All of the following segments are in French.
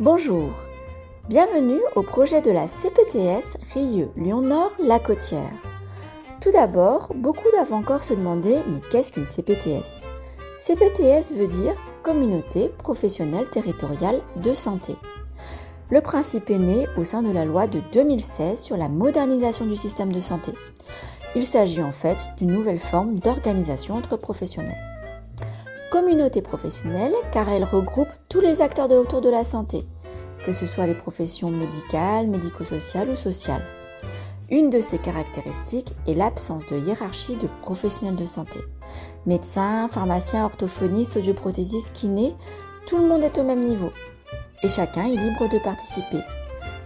Bonjour, bienvenue au projet de la CPTS Rieux-Lyon-Nord-La-Côtière. Tout d'abord, beaucoup doivent encore se demander mais qu'est-ce qu'une CPTS? CPTS veut dire Communauté Professionnelle Territoriale de Santé. Le principe est né au sein de la loi de 2016 sur la modernisation du système de santé. Il s'agit en fait d'une nouvelle forme d'organisation entre professionnels. Communauté professionnelle car elle regroupe tous les acteurs autour de la santé, que ce soit les professions médicales, médico-sociales ou sociales. Une de ces caractéristiques est l'absence de hiérarchie de professionnels de santé. Médecins, pharmaciens, orthophonistes, audioprothésistes, kinés, tout le monde est au même niveau et chacun est libre de participer.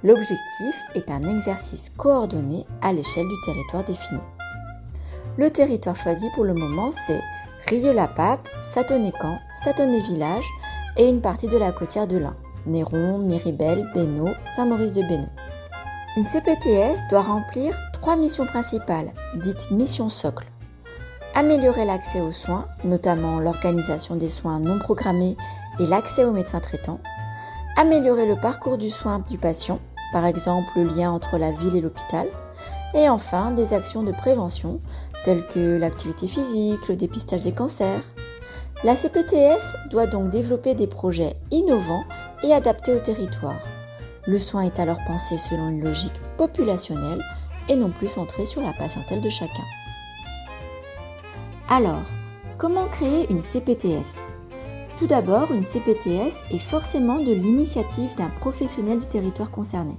L'objectif est un exercice coordonné à l'échelle du territoire défini. Le territoire choisi pour le moment c'est Rieux-la-Pape, Sathonay-Camp, Sathonay-Village et une partie de la côtière de l'Ain, Néron, Miribel, Bénaud, Saint-Maurice-de-Bénaud. Une CPTS doit remplir 3 missions principales, dites missions socles. Améliorer l'accès aux soins, notamment l'organisation des soins non programmés et l'accès aux médecins traitants. Améliorer le parcours du soin du patient, par exemple le lien entre la ville et l'hôpital. Et enfin, des actions de prévention, telles que l'activité physique, le dépistage des cancers. La CPTS doit donc développer des projets innovants et adaptés au territoire. Le soin est alors pensé selon une logique populationnelle et non plus centré sur la patientèle de chacun. Alors, comment créer une CPTS ? Tout d'abord, une CPTS est forcément de l'initiative d'un professionnel du territoire concerné.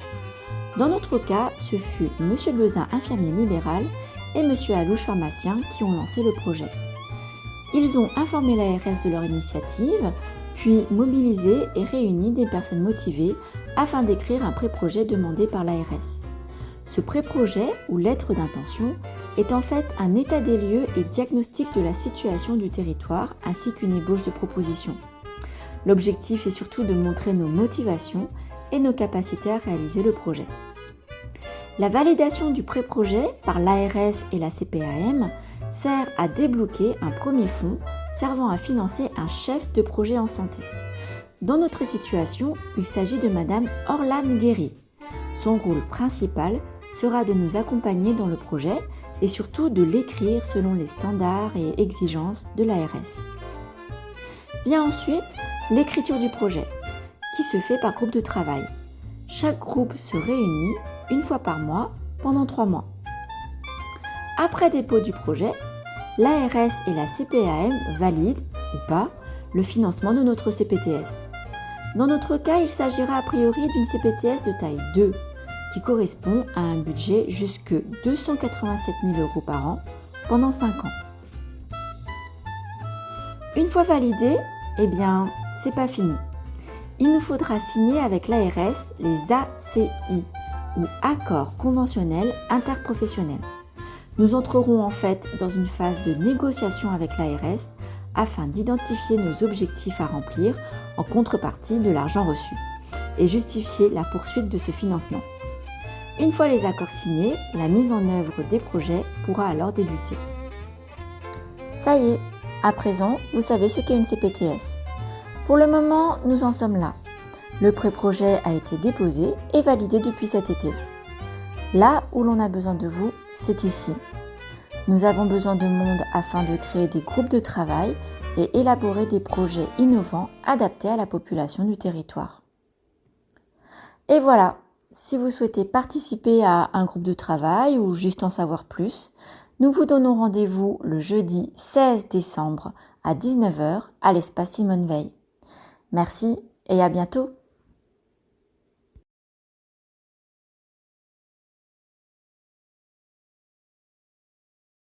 Dans notre cas, ce fut M. Bezin, infirmier libéral, et M. Alouche, pharmacien, qui ont lancé le projet. Ils ont informé l'ARS de leur initiative, puis mobilisé et réuni des personnes motivées afin d'écrire un pré-projet demandé par l'ARS. Ce pré-projet, ou lettre d'intention, est en fait un état des lieux et diagnostic de la situation du territoire ainsi qu'une ébauche de propositions. L'objectif est surtout de montrer nos motivations et nos capacités à réaliser le projet. La validation du pré-projet par l'ARS et la CPAM sert à débloquer un premier fonds servant à financer un chef de projet en santé. Dans notre situation, il s'agit de Madame Orlane Guéry. Son rôle principal sera de nous accompagner dans le projet et surtout de l'écrire selon les standards et exigences de l'ARS. Vient ensuite l'écriture du projet, qui se fait par groupe de travail. Chaque groupe se réunit une fois par mois pendant 3 mois. Après dépôt du projet, l'ARS et la CPAM valident, ou pas, le financement de notre CPTS. Dans notre cas, il s'agira a priori d'une CPTS de taille 2, qui correspond à un budget jusque 287 000 € par an pendant 5 ans. Une fois validé, c'est pas fini. Il nous faudra signer avec l'ARS les ACI, ou accords conventionnels interprofessionnels. Nous entrerons en fait dans une phase de négociation avec l'ARS afin d'identifier nos objectifs à remplir en contrepartie de l'argent reçu et justifier la poursuite de ce financement. Une fois les accords signés, la mise en œuvre des projets pourra alors débuter. Ça y est, à présent, vous savez ce qu'est une CPTS. Pour le moment, nous en sommes là. Le pré-projet a été déposé et validé depuis cet été. Là où l'on a besoin de vous, c'est ici. Nous avons besoin de monde afin de créer des groupes de travail et élaborer des projets innovants adaptés à la population du territoire. Et voilà, si vous souhaitez participer à un groupe de travail ou juste en savoir plus, nous vous donnons rendez-vous le jeudi 16 décembre à 19 h à l'espace Simone Veil. Merci et à bientôt.